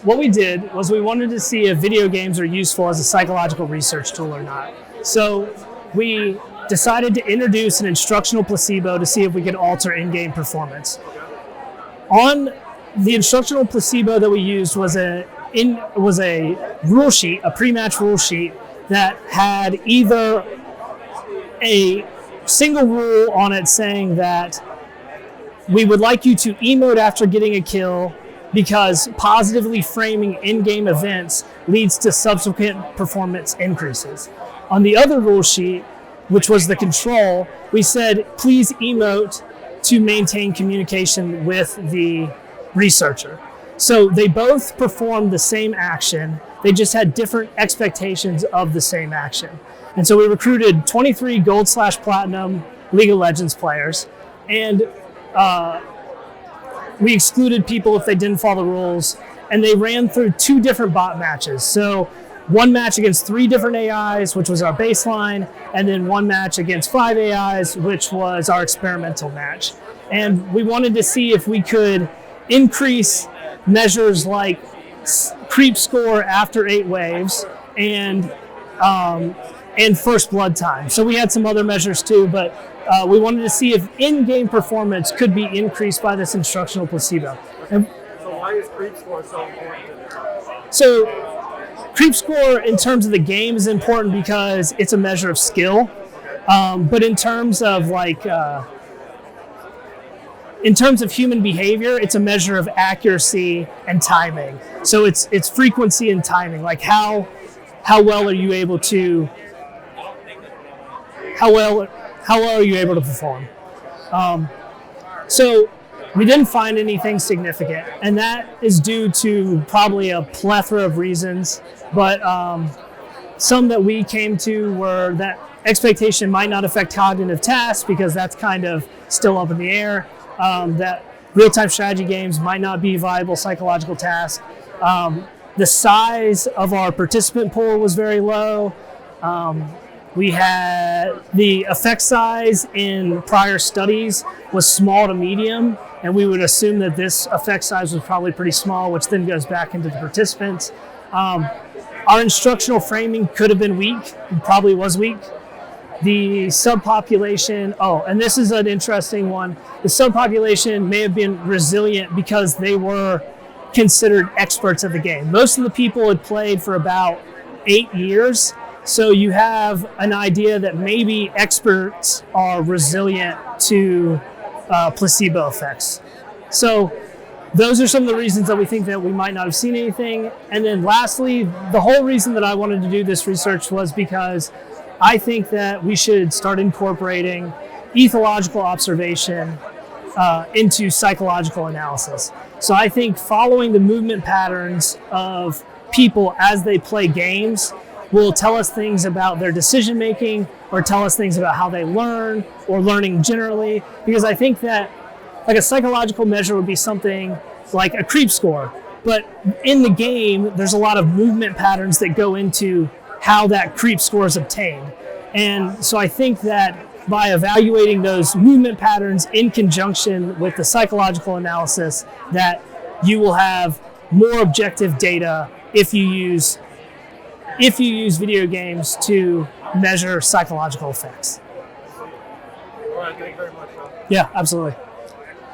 what we did was we wanted to see if video games are useful as a psychological research tool or not. So we decided to introduce an instructional placebo to see if we could alter in-game performance. On the instructional placebo that we used was a rule sheet, a pre-match rule sheet that had either a single rule on it saying that we would like you to emote after getting a kill because positively framing in-game events leads to subsequent performance increases. On the other rule sheet, which was the control, we said, please emote to maintain communication with the researcher. So they both performed the same action, they just had different expectations of the same action. And so we recruited 23 gold/platinum League of Legends players, and we excluded people if they didn't follow the rules, and they ran through 2 different bot matches. So one match against 3 different AIs, which was our baseline, and then one match against 5 AIs, which was our experimental match. And we wanted to see if we could increase measures like creep score after 8 waves and first blood time. So we had some other measures too, but we wanted to see if in-game performance could be increased by this instructional placebo. And so why is creep score so important? So creep score in terms of the game is important because it's a measure of skill, but in terms of human behavior, it's a measure of accuracy and timing. So it's frequency and timing, like how well are you able to perform. So we didn't find anything significant, and that is due to probably a plethora of reasons, but some that we came to were that expectation might not affect cognitive tasks because that's kind of still up in the air, that real-time strategy games might not be viable psychological tasks. The size of our participant pool was very low. We had the effect size in prior studies was small to medium, and we would assume that this effect size was probably pretty small, which then goes back into the participants. Our instructional framing could have been weak, and probably was weak. The subpopulation, and this is an interesting one, the subpopulation may have been resilient because they were considered experts of the game. Most of the people had played for about 8 years, so you have an idea that maybe experts are resilient to placebo effects. So those are some of the reasons that we think that we might not have seen anything. And then lastly, the whole reason that I wanted to do this research was because I think that we should start incorporating ethological observation into psychological analysis. So I think following the movement patterns of people as they play games will tell us things about their decision making or tell us things about how they learn or learning generally. Because I think that like a psychological measure would be something like a creep score. But in the game, there's a lot of movement patterns that go into how that creep score is obtained. And so I think that by evaluating those movement patterns in conjunction with the psychological analysis, that you will have more objective data if you use video games to measure psychological effects. All right, thank you very much. Yeah, absolutely.